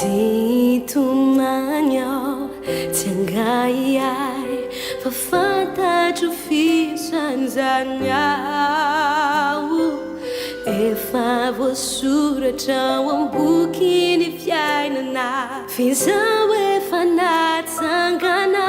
Titumanya Tangayay Fafantatro fisanzanyao Efa voasoratra ao am-boky fiainana Fizao efa natsangana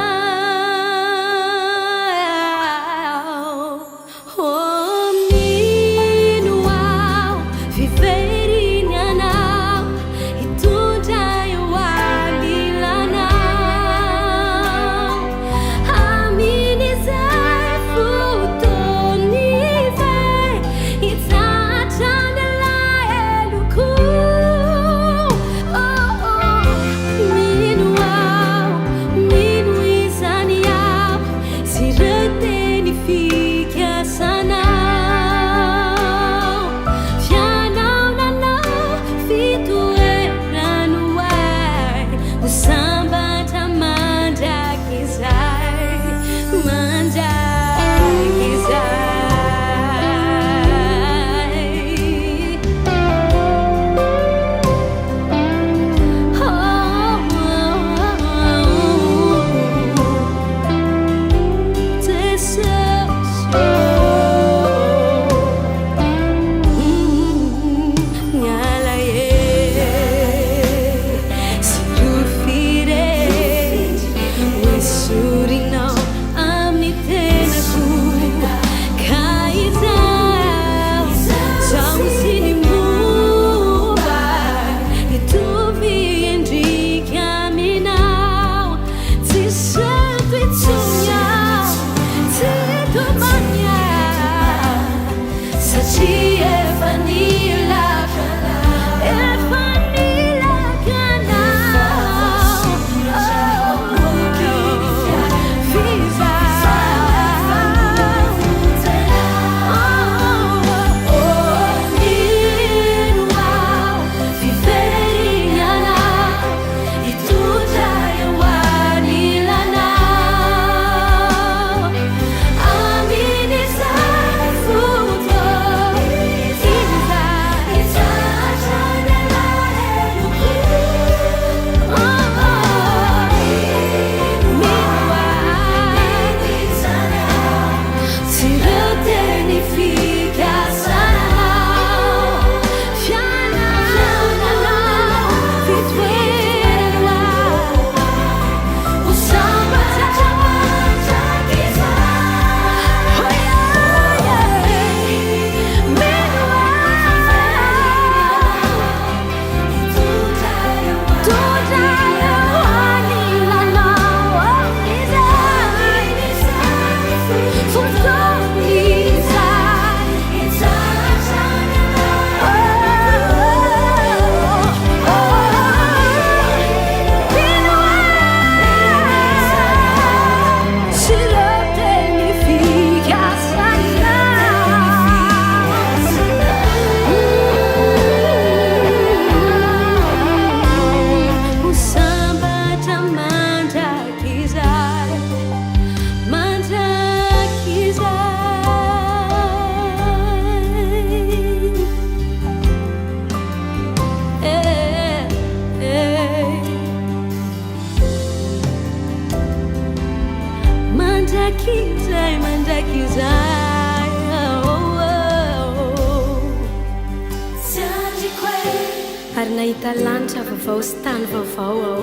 Ary nahita lanitra vaovao sy tany vaovao ao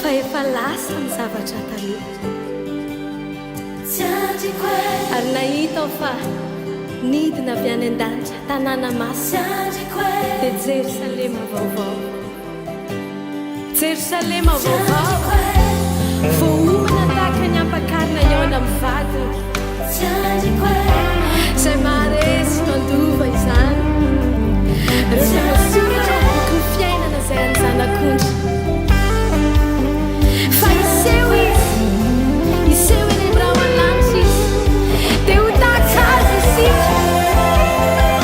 fa efa lasa ny zavatra taloha ary nahita aho fa nidina avy any an-danitra tanàna masina dia Jerosalema vaovao Jerosalema vaovao voahomana tahaka ny ampakarina eo any amin'ny vadiny izay maharesy no andova izany rehefa masoratra ao boky ny fiainana izay any zanak'ondry fa iseho eny an-dramanlanitra izy dia ho tahaka azy isika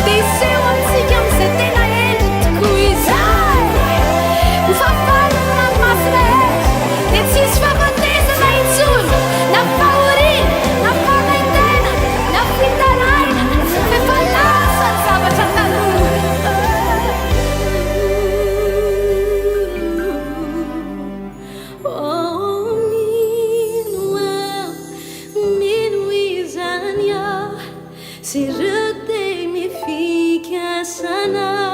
dia iseho amintsika amin'izay tena endry tokoa izy mifafanana na masina endry dia tsisy fahafatesana intsony na fahoriana na fanaintena na fitaraina fa efa lasa te mifikasana